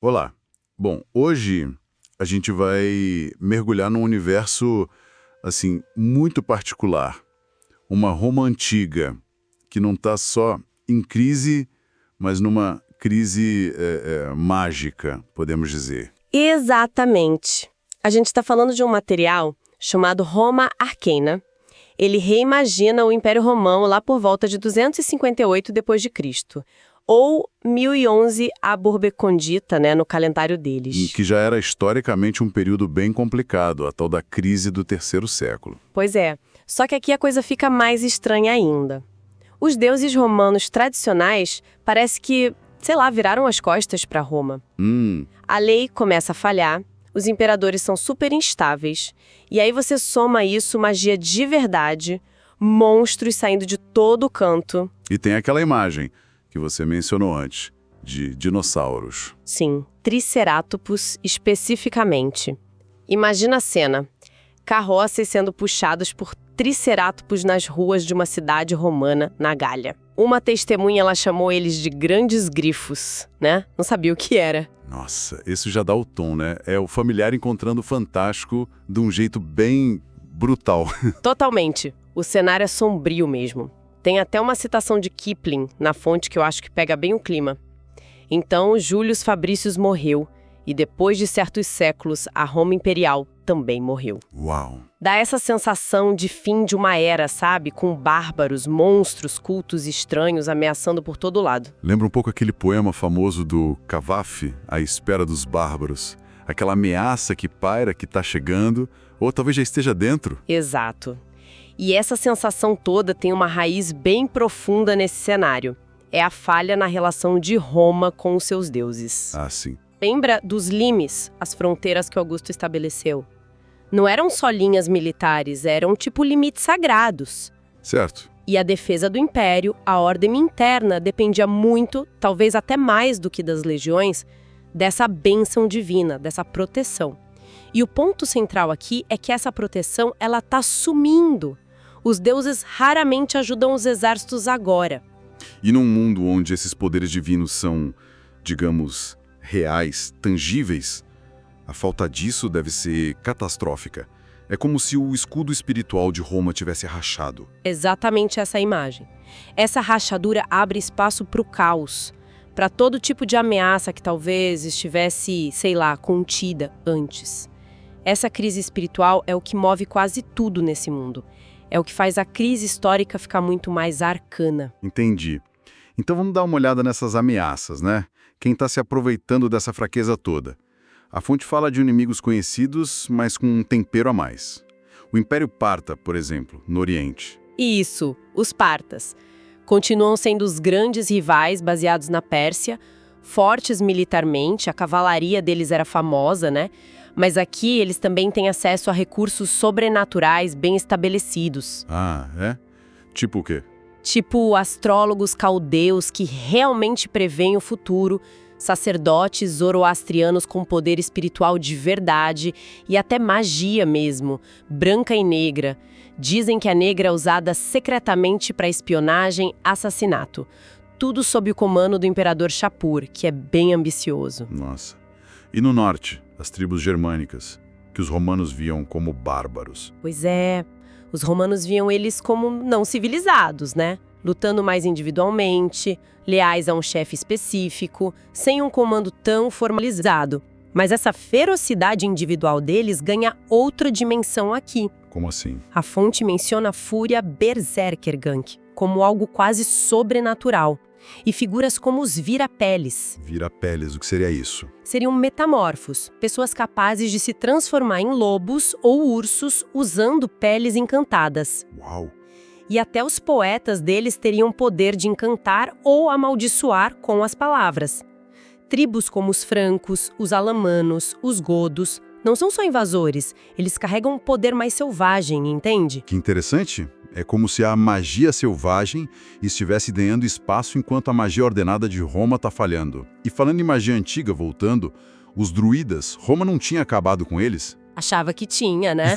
Olá. Bom, hoje a gente vai mergulhar num universo, assim, muito particular. Uma Roma antiga, que não está só em crise, mas numa crise mágica, podemos dizer. Exatamente. A gente está falando de um material chamado Roma Arcana. Ele reimagina o Império Romano lá por volta de 258 d.C., ou 1011 a Burbe Condita, né, no calendário deles. Que já era historicamente um período bem complicado, a tal da crise do terceiro século. Pois é, só que aqui a coisa fica mais estranha ainda. Os deuses romanos tradicionais parece que, sei lá, viraram as costas para Roma. A lei começa a falhar, os imperadores são super instáveis, e aí você soma isso magia de verdade, monstros saindo de todo canto. E tem aquela imagem que você mencionou antes, de dinossauros. Sim, triceratopos especificamente. Imagina a cena, carroças sendo puxados por triceratopos nas ruas de uma cidade romana na Gália. Uma testemunha, ela chamou eles de grandes grifos, né? Não sabia o que era. Nossa, isso já dá o tom, né? É o familiar encontrando o fantástico de um jeito bem brutal. Totalmente. O cenário é sombrio mesmo. Tem até uma citação de Kipling na fonte que eu acho que pega bem o clima. Então, Július Fabricius morreu, e depois de certos séculos, a Roma Imperial também morreu. Uau! Dá essa sensação de fim de uma era, sabe? Com bárbaros, monstros, cultos estranhos ameaçando por todo lado. Lembra um pouco aquele poema famoso do Cavafy, A Espera dos Bárbaros. Aquela ameaça que paira, que tá chegando, ou talvez já esteja dentro. Exato. E essa sensação toda tem uma raiz bem profunda nesse cenário. É a falha na relação de Roma com os seus deuses. Ah, sim. Lembra dos limes, as fronteiras que Augusto estabeleceu? Não eram só linhas militares, eram tipo limites sagrados. Certo. E a defesa do império, a ordem interna, dependia muito, talvez até mais do que das legiões, dessa bênção divina, dessa proteção. E o ponto central aqui é que essa proteção, ela tá sumindo. Os deuses raramente ajudam os exércitos agora. E num mundo onde esses poderes divinos são, digamos, reais, tangíveis, a falta disso deve ser catastrófica. É como se o escudo espiritual de Roma tivesse rachado. Exatamente essa imagem. Essa rachadura abre espaço para o caos, para todo tipo de ameaça que talvez estivesse, sei lá, contida antes. Essa crise espiritual é o que move quase tudo nesse mundo. É o que faz a crise histórica ficar muito mais arcana. Entendi. Então vamos dar uma olhada nessas ameaças, né? Quem está se aproveitando dessa fraqueza toda? A fonte fala de inimigos conhecidos, mas com um tempero a mais. O Império Parta, por exemplo, no Oriente. Isso, os partas. Continuam sendo os grandes rivais baseados na Pérsia, fortes militarmente, a cavalaria deles era famosa, né? Mas aqui eles também têm acesso a recursos sobrenaturais bem estabelecidos. Ah, é? Tipo o quê? Tipo astrólogos caldeus que realmente preveem o futuro, sacerdotes zoroastrianos com poder espiritual de verdade e até magia mesmo, branca e negra. Dizem que a negra é usada secretamente para espionagem, assassinato. Tudo sob o comando do imperador Shapur, que é bem ambicioso. Nossa. E no norte, as tribos germânicas, que os romanos viam como bárbaros. Pois é, os romanos viam eles como não civilizados, né? Lutando mais individualmente, leais a um chefe específico, sem um comando tão formalizado. Mas essa ferocidade individual deles ganha outra dimensão aqui. Como assim? A fonte menciona a fúria Berserkergang como algo quase sobrenatural. E figuras como os vira-peles. Vira-peles, o que seria isso? Seriam metamorfos, pessoas capazes de se transformar em lobos ou ursos usando peles encantadas. Uau! E até os poetas deles teriam poder de encantar ou amaldiçoar com as palavras. Tribos como os francos, os alamanos, os godos, não são só invasores, eles carregam um poder mais selvagem, entende? Que interessante. É como se a magia selvagem estivesse ganhando espaço enquanto a magia ordenada de Roma está falhando. E falando em magia antiga, voltando, os druidas, Roma não tinha acabado com eles? Achava que tinha, né?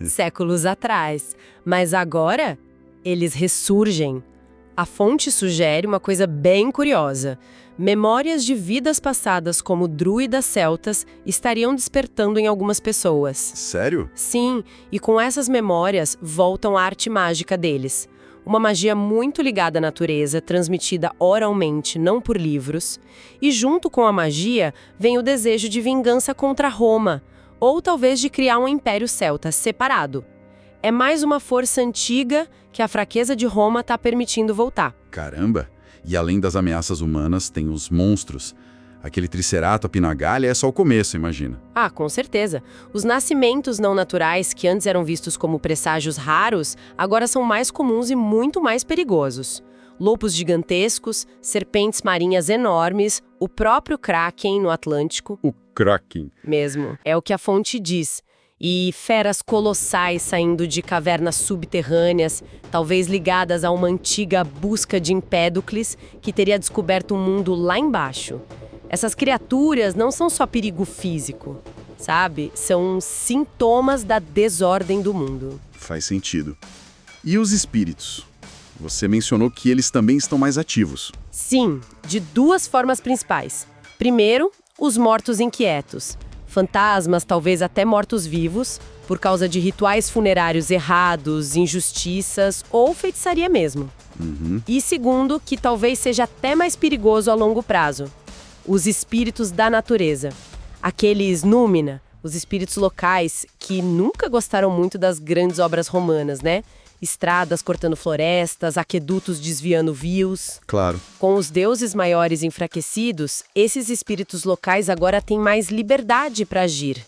Séculos atrás. Mas agora, eles ressurgem. A fonte sugere uma coisa bem curiosa. Memórias de vidas passadas como druidas celtas estariam despertando em algumas pessoas. Sério? Sim, e com essas memórias voltam a arte mágica deles. Uma magia muito ligada à natureza, transmitida oralmente, não por livros. E junto com a magia vem o desejo de vingança contra Roma, ou talvez de criar um império celta separado. É mais uma força antiga que a fraqueza de Roma está permitindo voltar. Caramba! E além das ameaças humanas, tem os monstros. Aquele Triceratops na Gália é só o começo, imagina. Ah, com certeza. Os nascimentos não naturais, que antes eram vistos como presságios raros, agora são mais comuns e muito mais perigosos. Lobos gigantescos, serpentes marinhas enormes, o próprio Kraken no Atlântico. O Kraken. Mesmo. É o que a fonte diz. E feras colossais saindo de cavernas subterrâneas, talvez ligadas a uma antiga busca de Empédocles, que teria descoberto um mundo lá embaixo. Essas criaturas não são só perigo físico, sabe? São sintomas da desordem do mundo. Faz sentido. E os espíritos? Você mencionou que eles também estão mais ativos. Sim, de duas formas principais. Primeiro, os mortos inquietos. Fantasmas, talvez até mortos-vivos, por causa de rituais funerários errados, injustiças ou feitiçaria mesmo. E segundo, que talvez seja até mais perigoso a longo prazo. Os espíritos da natureza. Aqueles númina, os espíritos locais, que nunca gostaram muito das grandes obras romanas, né? Estradas cortando florestas, aquedutos desviando rios. Claro. Com os deuses maiores enfraquecidos, esses espíritos locais agora têm mais liberdade para agir.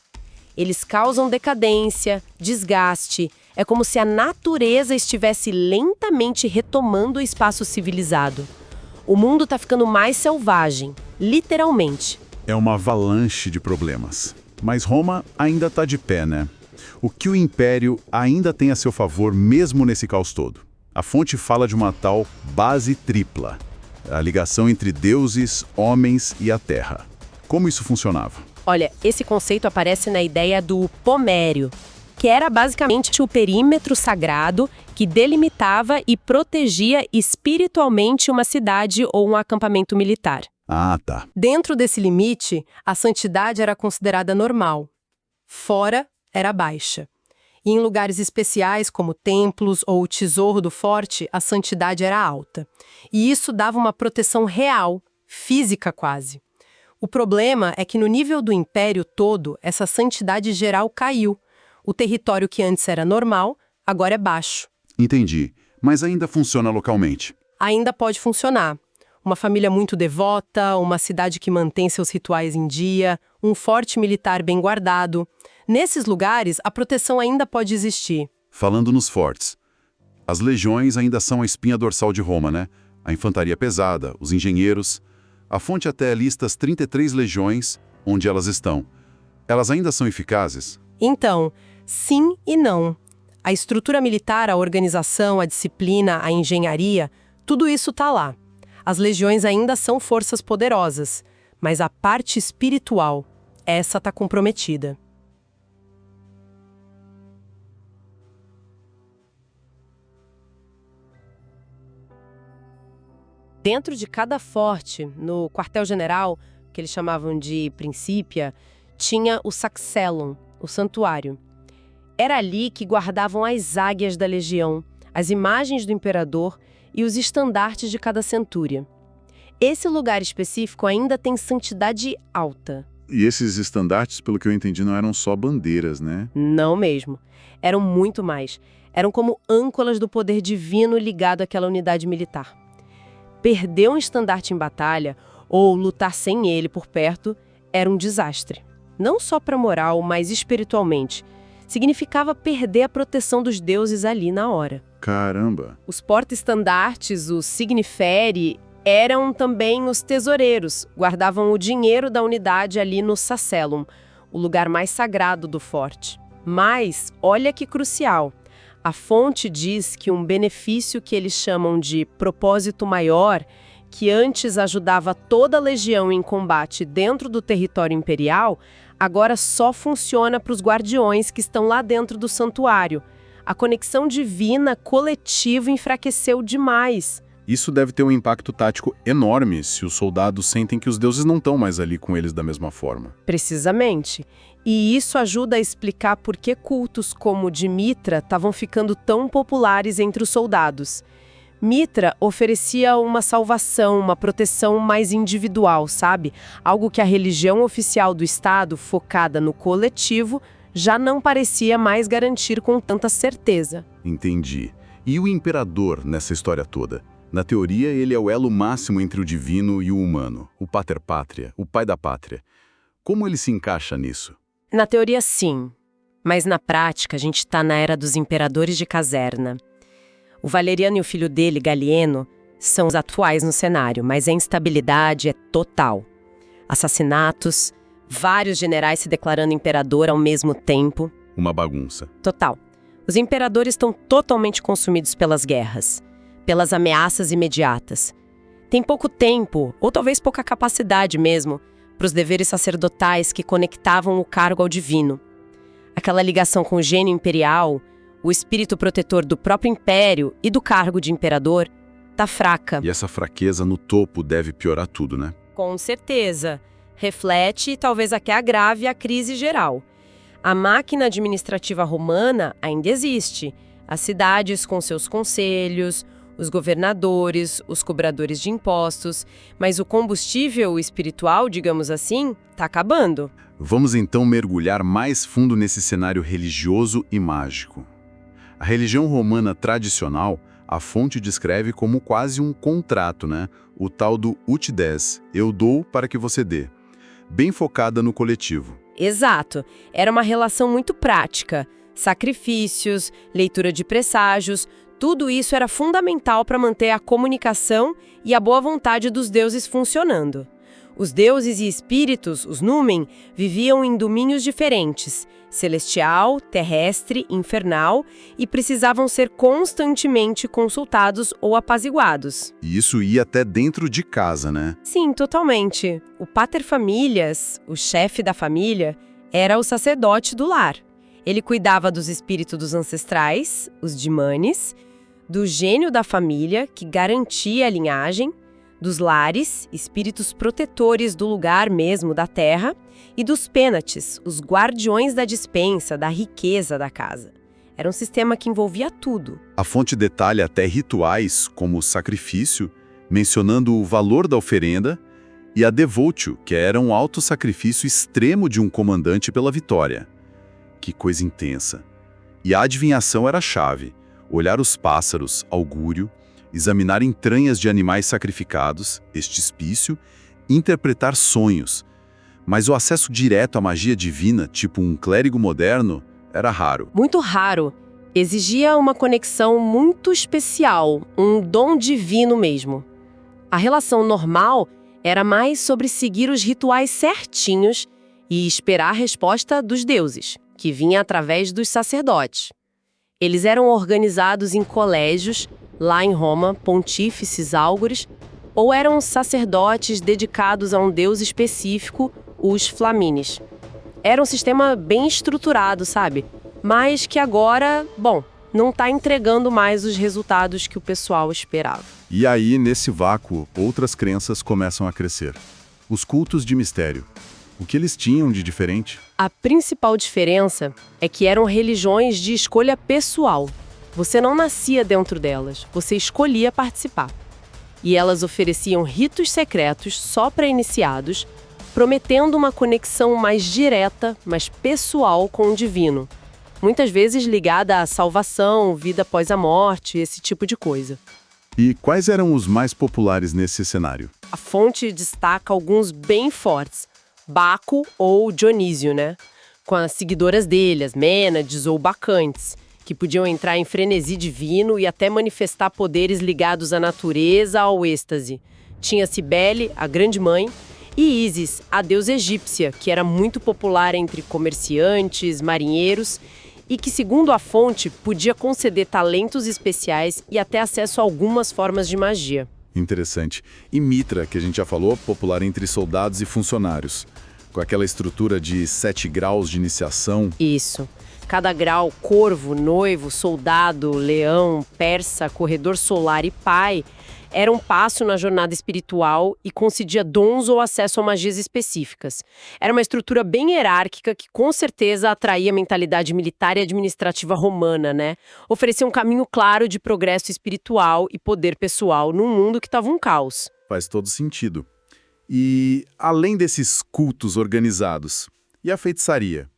Eles causam decadência, desgaste. É como se a natureza estivesse lentamente retomando o espaço civilizado. O mundo está ficando mais selvagem, literalmente. É uma avalanche de problemas. Mas Roma ainda está de pé, né? O que o Império ainda tem a seu favor, mesmo nesse caos todo? A fonte fala de uma tal base tripla, a ligação entre deuses, homens e a terra. Como isso funcionava? Olha, esse conceito aparece na ideia do pomério, que era basicamente o perímetro sagrado que delimitava e protegia espiritualmente uma cidade ou um acampamento militar. Ah, tá. Dentro desse limite, a santidade era considerada normal. Fora, era baixa. E em lugares especiais, como templos ou o tesouro do forte, a santidade era alta. E isso dava uma proteção real, física quase. O problema é que no nível do império todo, essa santidade geral caiu. O território que antes era normal, agora é baixo. Entendi. Mas ainda funciona localmente. Ainda pode funcionar. Uma família muito devota, uma cidade que mantém seus rituais em dia, um forte militar bem guardado. Nesses lugares, a proteção ainda pode existir. Falando nos fortes, as legiões ainda são a espinha dorsal de Roma, né? A infantaria pesada, os engenheiros. A fonte até lista as 33 legiões, onde elas estão. Elas ainda são eficazes? Então, sim e não. A estrutura militar, a organização, a disciplina, a engenharia, tudo isso está lá. As legiões ainda são forças poderosas, mas a parte espiritual, essa está comprometida. Dentro de cada forte, no quartel-general, que eles chamavam de Principia, tinha o Saxellum, o santuário. Era ali que guardavam as águias da legião, as imagens do imperador e os estandartes de cada centúria. Esse lugar específico ainda tem santidade alta. E esses estandartes, pelo que eu entendi, não eram só bandeiras, né? Não mesmo. Eram muito mais. Eram como âncoras do poder divino ligado àquela unidade militar. Perder um estandarte em batalha, ou lutar sem ele por perto, era um desastre. Não só para a moral, mas espiritualmente. Significava perder a proteção dos deuses ali na hora. Caramba! Os porta-estandartes, os signiferi, eram também os tesoureiros. Guardavam o dinheiro da unidade ali no Sacellum, o lugar mais sagrado do forte. Mas, olha que crucial. A fonte diz que um benefício que eles chamam de propósito maior, que antes ajudava toda a legião em combate dentro do território imperial, agora só funciona para os guardiões que estão lá dentro do santuário. A conexão divina coletiva enfraqueceu demais. Isso deve ter um impacto tático enorme se os soldados sentem que os deuses não estão mais ali com eles da mesma forma. Precisamente. E isso ajuda a explicar por que cultos como o de Mitra estavam ficando tão populares entre os soldados. Mitra oferecia uma salvação, uma proteção mais individual, sabe? Algo que a religião oficial do Estado, focada no coletivo, já não parecia mais garantir com tanta certeza. Entendi. E o imperador nessa história toda? Na teoria, ele é o elo máximo entre o divino e o humano, o pater pátria, o pai da pátria. Como ele se encaixa nisso? Na teoria, sim. Mas na prática, a gente está na era dos imperadores de caserna. O Valeriano e o filho dele, Galieno, são os atuais no cenário, mas a instabilidade é total. Assassinatos, vários generais se declarando imperador ao mesmo tempo. Uma bagunça. Total. Os imperadores estão totalmente consumidos pelas guerras, pelas ameaças imediatas. Tem pouco tempo, ou talvez pouca capacidade mesmo, para os deveres sacerdotais que conectavam o cargo ao divino. Aquela ligação com o gênio imperial, o espírito protetor do próprio império e do cargo de imperador, tá fraca. E essa fraqueza no topo deve piorar tudo, né? Com certeza. Reflete e talvez até agrave a crise geral. A máquina administrativa romana ainda existe. As cidades com seus conselhos, os governadores, os cobradores de impostos, mas o combustível espiritual, digamos assim, está acabando. Vamos então mergulhar mais fundo nesse cenário religioso e mágico. A religião romana tradicional, a fonte descreve como quase um contrato, né? O tal do ut des, eu dou para que você dê. Bem focada no coletivo. Exato. Era uma relação muito prática. Sacrifícios, leitura de presságios, tudo isso era fundamental para manter a comunicação e a boa vontade dos deuses funcionando. Os deuses e espíritos, os numen, viviam em domínios diferentes, celestial, terrestre, infernal, e precisavam ser constantemente consultados ou apaziguados. E isso ia até dentro de casa, né? Sim, totalmente. O pater familias, o chefe da família, era o sacerdote do lar. Ele cuidava dos espíritos dos ancestrais, os dimanes, do gênio da família, que garantia a linhagem, dos lares, espíritos protetores do lugar mesmo da terra, e dos pênates, os guardiões da despensa, da riqueza da casa. Era um sistema que envolvia tudo. A fonte detalha até rituais, como o sacrifício, mencionando o valor da oferenda, e a devotio, que era um autossacrifício extremo de um comandante pela vitória. Que coisa intensa. E a adivinhação era a chave. Olhar os pássaros, augúrio, examinar entranhas de animais sacrificados, estispício, interpretar sonhos. Mas o acesso direto à magia divina, tipo um clérigo moderno, era raro. Muito raro. Exigia uma conexão muito especial, um dom divino mesmo. A relação normal era mais sobre seguir os rituais certinhos e esperar a resposta dos deuses, que vinha através dos sacerdotes. Eles eram organizados em colégios, lá em Roma, pontífices áugures, ou eram sacerdotes dedicados a um deus específico, os flamines. Era um sistema bem estruturado, sabe? Mas que agora, não está entregando mais os resultados que o pessoal esperava. E aí, nesse vácuo, outras crenças começam a crescer. Os cultos de mistério. O que eles tinham de diferente? A principal diferença é que eram religiões de escolha pessoal. Você não nascia dentro delas, você escolhia participar. E elas ofereciam ritos secretos só para iniciados, prometendo uma conexão mais direta, mais pessoal com o divino. Muitas vezes ligada à salvação, vida após a morte, esse tipo de coisa. E quais eram os mais populares nesse cenário? A fonte destaca alguns bem fortes. Baco ou Dionísio, né? Com as seguidoras dele, as Mênades ou Bacantes, que podiam entrar em frenesi divino e até manifestar poderes ligados à natureza, ao êxtase. Tinha Cibele, a grande mãe, e Ísis, a deusa egípcia, que era muito popular entre comerciantes, marinheiros, e que, segundo a fonte, podia conceder talentos especiais e até acesso a algumas formas de magia. Interessante. E Mitra, que a gente já falou, popular entre soldados e funcionários, com aquela estrutura de 7 graus de iniciação. Isso. Cada grau, corvo, noivo, soldado, leão, persa, corredor solar e pai, Era um passo na jornada espiritual e concedia dons ou acesso a magias específicas. Era uma estrutura bem hierárquica que com certeza atraía a mentalidade militar e administrativa romana, né? Oferecia um caminho claro de progresso espiritual e poder pessoal num mundo que estava um caos. Faz todo sentido. E, além desses cultos organizados, e a feitiçaria?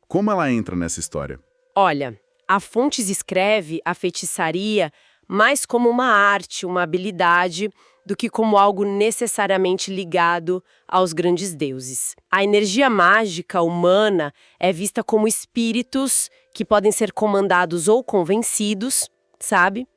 Como ela entra nessa história? Olha, a Fontes escreve a feitiçaria mais como uma arte, uma habilidade, do que como algo necessariamente ligado aos grandes deuses. A energia mágica humana é vista como espíritos que podem ser comandados ou convencidos, sabe?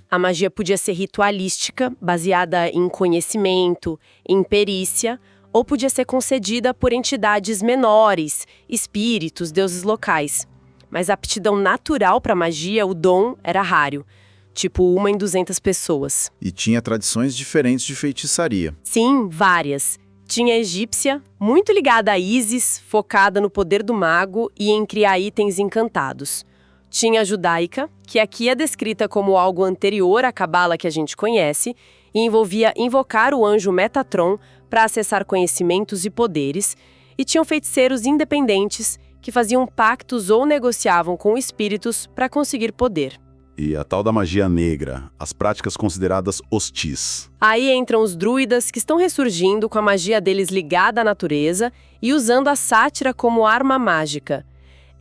A magia podia ser ritualística, baseada em conhecimento, em perícia, ou podia ser concedida por entidades menores, espíritos, deuses locais. Mas a aptidão natural para magia, o dom, era raro. Tipo 1 em 200 pessoas. E tinha tradições diferentes de feitiçaria. Sim, várias. Tinha a egípcia, muito ligada a Ísis, focada no poder do mago e em criar itens encantados. Tinha a judaica, que aqui é descrita como algo anterior à cabala que a gente conhece, e envolvia invocar o anjo Metatron para acessar conhecimentos e poderes, e tinham feiticeiros independentes que faziam pactos ou negociavam com espíritos para conseguir poder. E a tal da magia negra, as práticas consideradas hostis. Aí entram os druidas, que estão ressurgindo com a magia deles ligada à natureza e usando a sátira como arma mágica.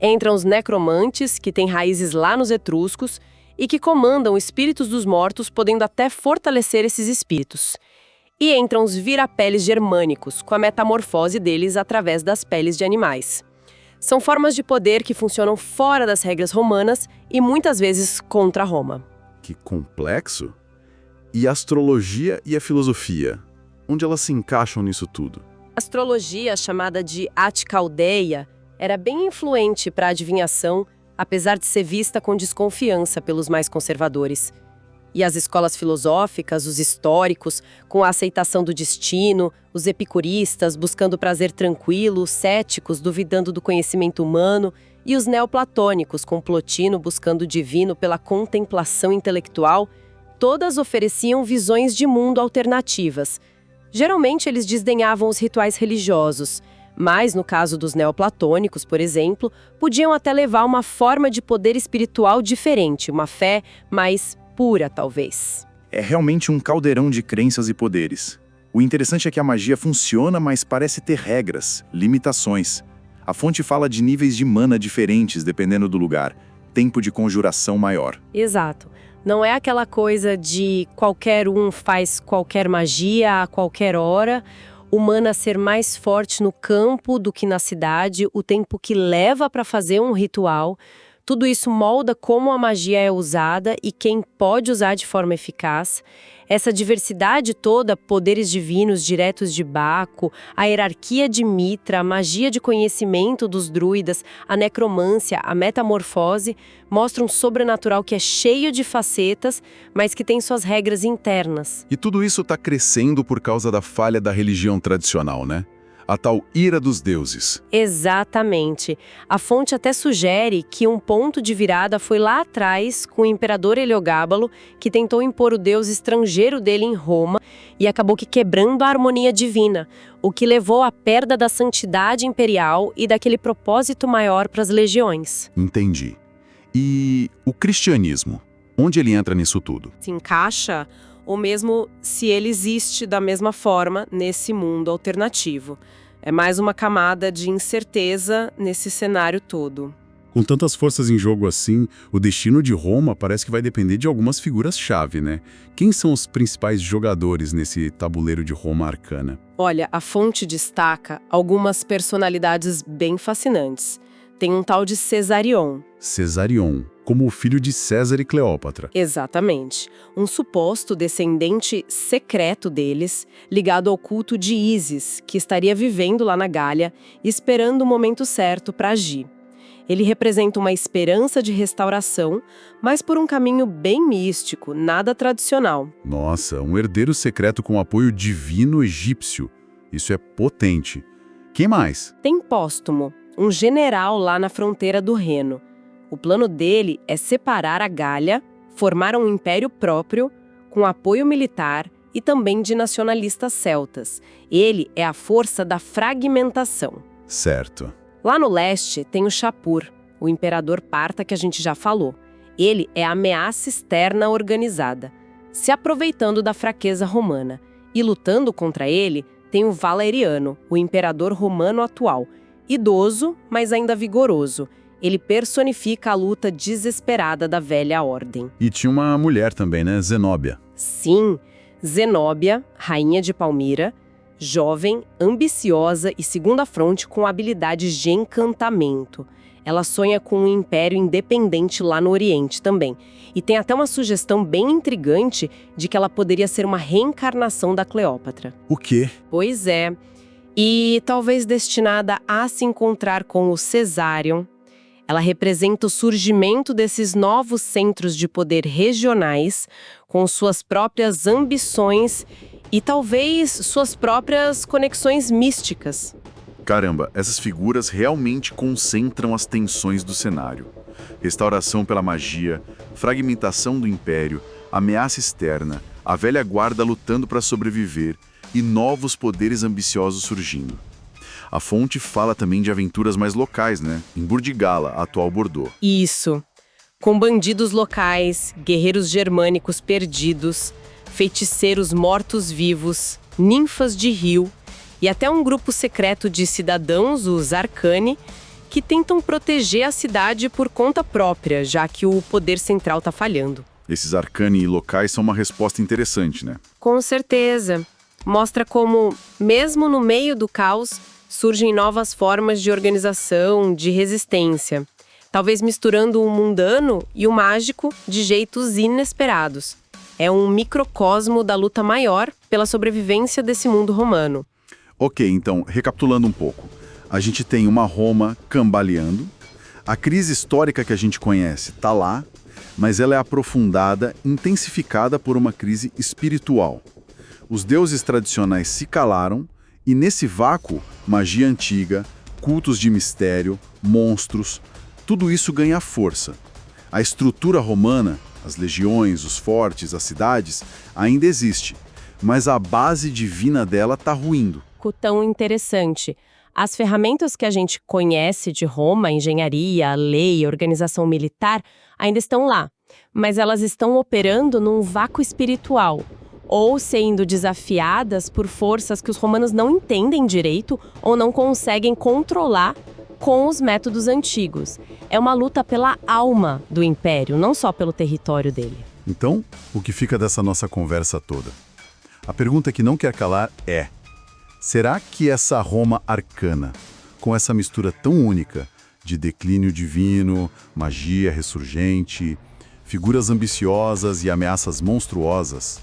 Entram os necromantes, que têm raízes lá nos etruscos e que comandam espíritos dos mortos, podendo até fortalecer esses espíritos. E entram os virapeles germânicos, com a metamorfose deles através das peles de animais. São formas de poder que funcionam fora das regras romanas e muitas vezes contra Roma. Que complexo! E a astrologia e a filosofia? Onde elas se encaixam nisso tudo? A astrologia, chamada de Atcaldeia, era bem influente para a adivinhação, apesar de ser vista com desconfiança pelos mais conservadores. E as escolas filosóficas, os históricos, com a aceitação do destino, os epicuristas buscando prazer tranquilo, os céticos duvidando do conhecimento humano, e os neoplatônicos, com Plotino buscando o divino pela contemplação intelectual, todas ofereciam visões de mundo alternativas. Geralmente eles desdenhavam os rituais religiosos, mas, no caso dos neoplatônicos, por exemplo, podiam até levar uma forma de poder espiritual diferente, uma fé mais pura, talvez. É realmente um caldeirão de crenças e poderes. O interessante é que a magia funciona, mas parece ter regras, limitações. A fonte fala de níveis de mana diferentes dependendo do lugar, tempo de conjuração maior. Exato. Não é aquela coisa de qualquer um faz qualquer magia a qualquer hora, o mana ser mais forte no campo do que na cidade, o tempo que leva para fazer um ritual. Tudo isso molda como a magia é usada e quem pode usar de forma eficaz. Essa diversidade toda, poderes divinos diretos de Baco, a hierarquia de Mitra, a magia de conhecimento dos druidas, a necromância, a metamorfose, mostra um sobrenatural que é cheio de facetas, mas que tem suas regras internas. E tudo isso está crescendo por causa da falha da religião tradicional, né? A tal ira dos deuses. Exatamente. A fonte até sugere que um ponto de virada foi lá atrás com o imperador Heliogábalo, que tentou impor o deus estrangeiro dele em Roma e acabou que quebrando a harmonia divina, o que levou à perda da santidade imperial e daquele propósito maior para as legiões. Entendi. E o cristianismo? Onde ele entra nisso tudo? Se encaixa, ou mesmo se ele existe da mesma forma nesse mundo alternativo. É mais uma camada de incerteza nesse cenário todo. Com tantas forças em jogo assim, o destino de Roma parece que vai depender de algumas figuras-chave, né? Quem são os principais jogadores nesse tabuleiro de Roma arcana? Olha, a fonte destaca algumas personalidades bem fascinantes. Tem um tal de Cesarion. Cesarion, como o filho de César e Cleópatra. Exatamente. Um suposto descendente secreto deles, ligado ao culto de Ísis, que estaria vivendo lá na Gália, esperando o momento certo para agir. Ele representa uma esperança de restauração, mas por um caminho bem místico, nada tradicional. Nossa, um herdeiro secreto com apoio divino egípcio. Isso é potente. Quem mais? Tem Póstumo, um general lá na fronteira do Reno. O plano dele é separar a Gália, formar um império próprio, com apoio militar e também de nacionalistas celtas. Ele é a força da fragmentação. Certo. Lá no leste tem o Shapur, o imperador parta que a gente já falou. Ele é a ameaça externa organizada, se aproveitando da fraqueza romana. E lutando contra ele tem o Valeriano, o imperador romano atual, idoso, mas ainda vigoroso. Ele personifica a luta desesperada da velha ordem. E tinha uma mulher também, né? Zenóbia. Sim, Zenóbia, rainha de Palmira, jovem, ambiciosa e segunda fronte com habilidades de encantamento. Ela sonha com um império independente lá no Oriente também. E tem até uma sugestão bem intrigante de que ela poderia ser uma reencarnação da Cleópatra. O quê? Pois é. E talvez destinada a se encontrar com o Cesarion. Ela representa o surgimento desses novos centros de poder regionais, com suas próprias ambições e talvez suas próprias conexões místicas. Caramba, essas figuras realmente concentram as tensões do cenário. Restauração pela magia, fragmentação do império, ameaça externa, a velha guarda lutando para sobreviver e novos poderes ambiciosos surgindo. A fonte fala também de aventuras mais locais, né? Em Burdigala, a atual Bordeaux. Isso. Com bandidos locais, guerreiros germânicos perdidos, feiticeiros mortos-vivos, ninfas de rio e até um grupo secreto de cidadãos, os Arcani, que tentam proteger a cidade por conta própria, já que o poder central está falhando. Esses Arcani locais são uma resposta interessante, né? Com certeza. Mostra como, mesmo no meio do caos, surgem novas formas de organização, de resistência. Talvez misturando o mundano e o mágico de jeitos inesperados. É um microcosmo da luta maior pela sobrevivência desse mundo romano. Ok, então, recapitulando um pouco. A gente tem uma Roma cambaleando, a crise histórica que a gente conhece está lá, mas ela é aprofundada, intensificada por uma crise espiritual. Os deuses tradicionais se calaram e nesse vácuo, magia antiga, cultos de mistério, monstros, tudo isso ganha força. A estrutura romana, as legiões, os fortes, as cidades, ainda existe, mas a base divina dela está ruindo. Tão interessante. As ferramentas que a gente conhece de Roma, engenharia, lei, organização militar, ainda estão lá, mas elas estão operando num vácuo espiritual, ou sendo desafiadas por forças que os romanos não entendem direito ou não conseguem controlar com os métodos antigos. É uma luta pela alma do império, não só pelo território dele. Então, o que fica dessa nossa conversa toda? A pergunta que não quer calar é: será que essa Roma arcana, com essa mistura tão única de declínio divino, magia ressurgente, figuras ambiciosas e ameaças monstruosas,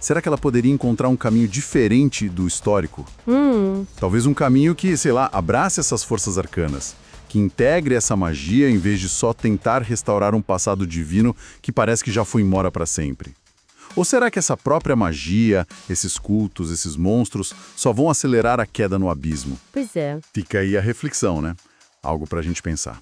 será que ela poderia encontrar um caminho diferente do histórico? Talvez um caminho que, sei lá, abrace essas forças arcanas, que integre essa magia em vez de só tentar restaurar um passado divino que parece que já foi embora para sempre. Ou será que essa própria magia, esses cultos, esses monstros, só vão acelerar a queda no abismo? Pois é. Fica aí a reflexão, né? Algo pra gente pensar.